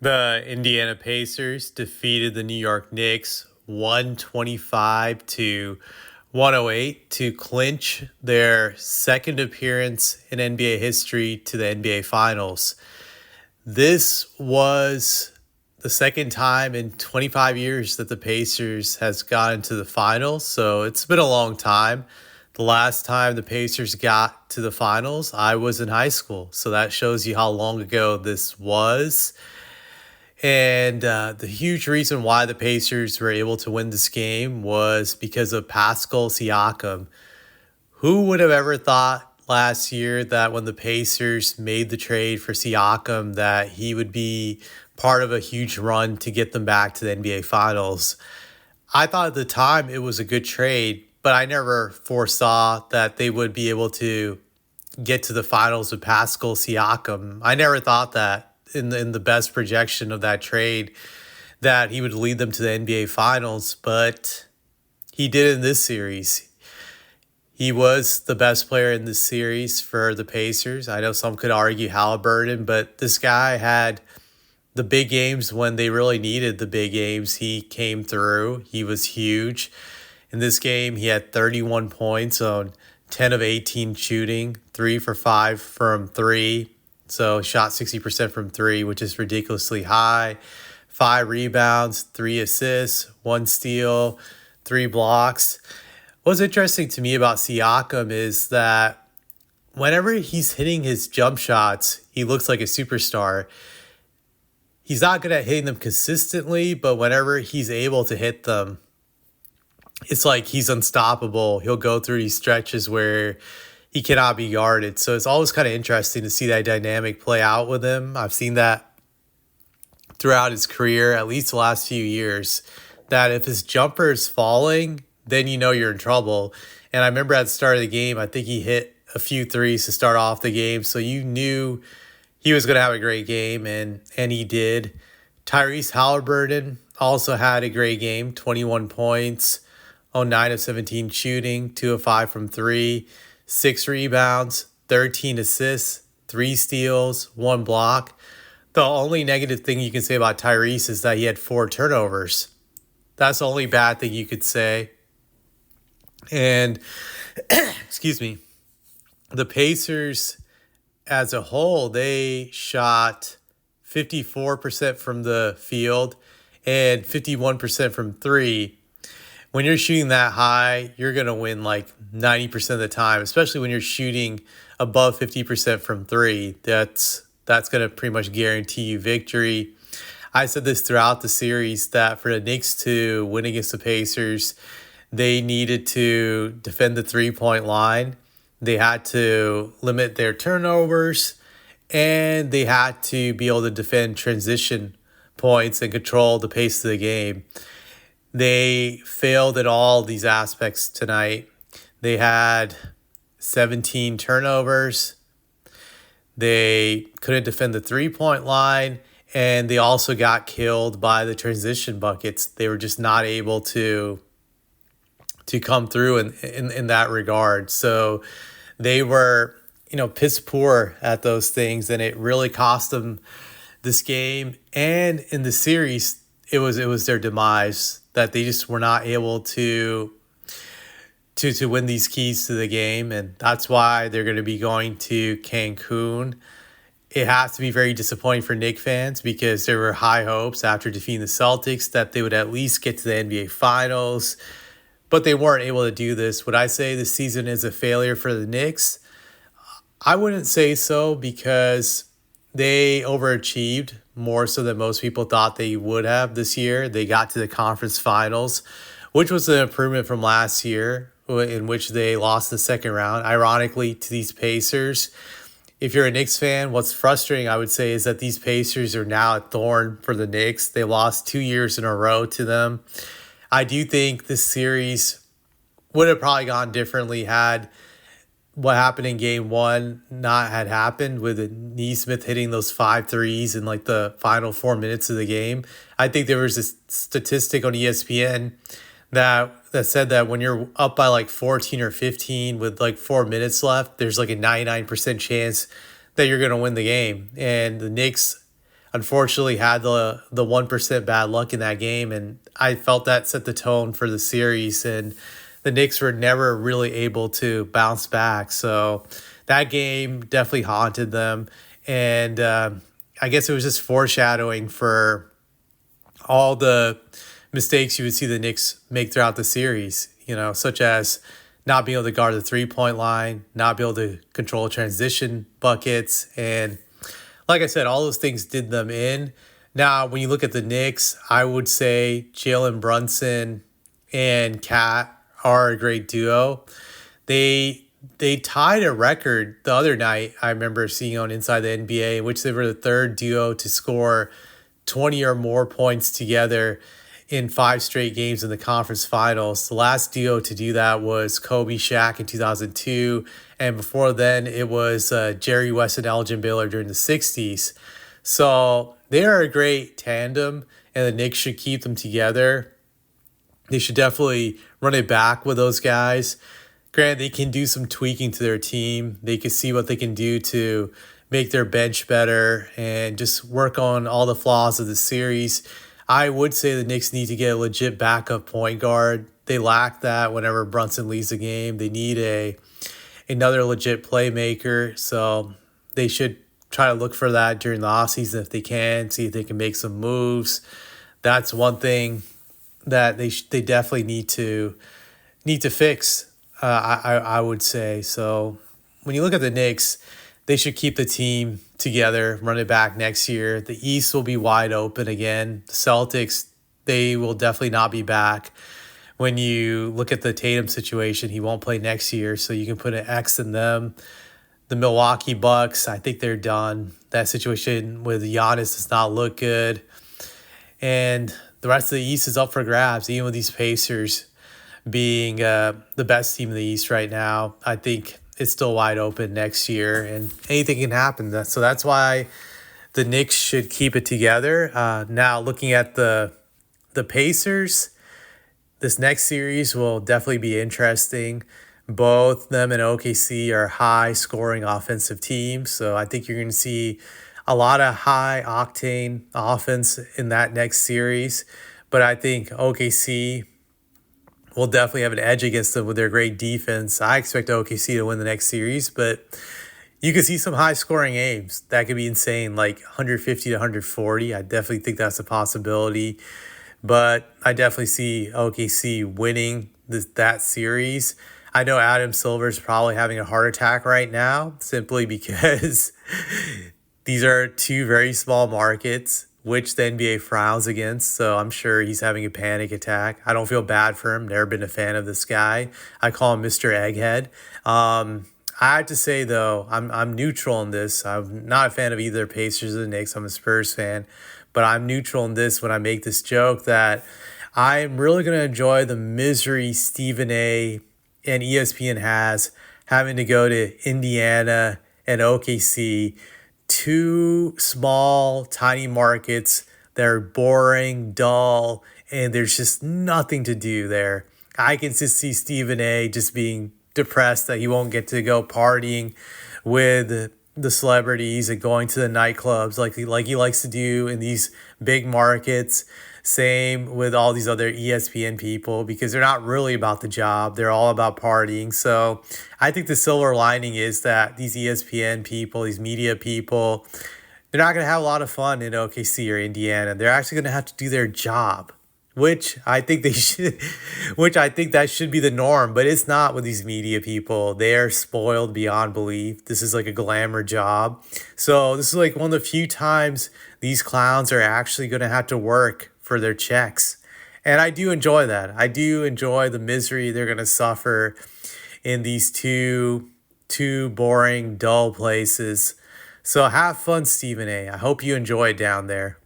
The Indiana Pacers defeated the New York Knicks 125 to 108 to clinch their second appearance in NBA history to the NBA Finals. This was the second time in 25 years that the Pacers has gotten to the finals, so it's been a long time. The last time the Pacers got to the finals, I was in high school, so that shows you how long ago this was. And the huge reason why the Pacers were able to win this game was because of Pascal Siakam. Who would have ever thought last year that when the Pacers made the trade for Siakam that he would be part of a huge run to get them back to the NBA Finals? I thought at the time it was a good trade, but I never foresaw that they would be able to get to the finals with Pascal Siakam. I never thought that in the best projection of that trade that he would lead them to the NBA Finals, but he did in this series. He was the best player in this series for the Pacers. I know some could argue Halliburton, but this guy had the big games when they really needed the big games. He came through. He was huge. In this game, he had 31 points on 10 of 18 shooting, 3 for 5 from 3. So shot 60% from 3, which is ridiculously high. 5 rebounds, 3 assists, 1 steal, 3 blocks. What's interesting to me about Siakam is that whenever he's hitting his jump shots, he looks like a superstar. He's not good at hitting them consistently, but whenever he's able to hit them, it's like he's unstoppable. He'll go through these stretches where he cannot be guarded. So it's always kind of interesting to see that dynamic play out with him. I've seen that throughout his career, at least the last few years, that if his jumper is falling, then you know you're in trouble. And I remember at the start of the game, I think he hit a few threes to start off the game. So you knew he was going to have a great game, and he did. Tyrese Halliburton also had a great game, 21 points on 9 of 17 shooting, 2 of 5 from 3, 6 rebounds, 13 assists, 3 steals, 1 block. The only negative thing you can say about Tyrese is that he had 4 turnovers. That's the only bad thing you could say. And, excuse me, the Pacers as a whole, they shot 54% from the field and 51% from 3. When you're shooting that high, you're going to win like 90% of the time, especially when you're shooting above 50% from 3. That's going to pretty much guarantee you victory. I said this throughout the series that for the Knicks to win against the Pacers, they needed to defend the three-point line. They had to limit their turnovers, and they had to be able to defend transition points and control the pace of the game. They failed at all these aspects tonight. They had 17 turnovers. They couldn't defend the three-point line, and they also got killed by the transition buckets. They were just not able to come through in that regard. So they were, piss poor at those things, and it really cost them this game. And in the series, it was their demise, that they just were not able to win these keys to the game. And that's why they're going to be going to Cancun. It has to be very disappointing for Knicks fans because there were high hopes after defeating the Celtics that they would at least get to the NBA Finals, but they weren't able to do this. Would I say this season is a failure for the Knicks? I wouldn't say so, because they overachieved more so than most people thought they would have this year. They got to the conference finals, which was an improvement from last year, in which they lost the second round, ironically, to these Pacers. If you're a Knicks fan, what's frustrating, I would say, is that these Pacers are now a thorn for the Knicks. They lost 2 years in a row to them. I do think this series would have probably gone differently had what happened in game 1 not had happened, with Nesmith hitting those 5 threes in like the final 4 minutes of the game. I think there was a statistic on ESPN that said that when you're up by like 14 or 15 with like 4 minutes left, there's like a 99% chance that you're going to win the game. And the Knicks, unfortunately had the 1% bad luck in that game, and I felt that set the tone for the series, and the Knicks were never really able to bounce back. So that game definitely haunted them, and I guess it was just foreshadowing for all the mistakes you would see the Knicks make throughout the series, such as not being able to guard the 3-point line, not be able to control transition buckets. And like I said, all those things did them in. Now, when you look at the Knicks, I would say Jalen Brunson and Cat are a great duo. They tied a record the other night, I remember seeing on Inside the NBA, in which they were the third duo to score 20 or more points together in 5 straight games in the conference finals. The last duo to do that was Kobe Shaq in 2002, and before then it was Jerry West and Elgin Baylor during the 60s. So they are a great tandem, and the Knicks should keep them together. They should definitely run it back with those guys. Granted, they can do some tweaking to their team. They can see what they can do to make their bench better and just work on all the flaws of the series. I would say the Knicks need to get a legit backup point guard. They lack that whenever Brunson leaves the game. They need another legit playmaker. So they should try to look for that during the offseason if they can, see if they can make some moves. That's one thing that they definitely need to fix, I would say. So when you look at the Knicks, they should keep the team together, run it back next year. The East will be wide open again. The Celtics, they will definitely not be back. When you look at the Tatum situation, he won't play next year, so you can put an X in them. The Milwaukee Bucks, I think they're done. That situation with Giannis does not look good. And the rest of the East is up for grabs, even with these Pacers being the best team in the East right now. I think it's still wide open next year, and anything can happen. So that's why the Knicks should keep it together. Now, looking at the Pacers, this next series will definitely be interesting. Both them and OKC are high-scoring offensive teams, so I think you're going to see a lot of high-octane offense in that next series. But I think OKC will definitely have an edge against them with their great defense. I expect OKC to win the next series, but you could see some high-scoring games. That could be insane, like 150 to 140. I definitely think that's a possibility. But I definitely see OKC winning that series. I know Adam Silver's probably having a heart attack right now simply because these are two very small markets, which the NBA frowns against. So I'm sure he's having a panic attack. I don't feel bad for him. Never been a fan of this guy. I call him Mr. Egghead. I have to say, though, I'm neutral in this. I'm not a fan of either Pacers or the Knicks. I'm a Spurs fan. But I'm neutral in this when I make this joke that I'm really going to enjoy the misery Stephen A. and ESPN has having to go to Indiana and OKC, two small, tiny markets that are boring, dull, and there's just nothing to do there. I can just see Stephen A. just being depressed that he won't get to go partying with the celebrities and going to the nightclubs like he likes to do in these big markets. Same with all these other ESPN people, because they're not really about the job. They're all about partying. So I think the silver lining is that these ESPN people, these media people, they're not going to have a lot of fun in OKC or Indiana. They're actually going to have to do their job, which I think that should be the norm, but it's not with these media people. They are spoiled beyond belief. This is like a glamour job. So this is like one of the few times these clowns are actually going to have to work for their checks. And I do enjoy that. I do enjoy the misery they're going to suffer in these two boring, dull places. So have fun, Stephen A. I hope you enjoy it down there.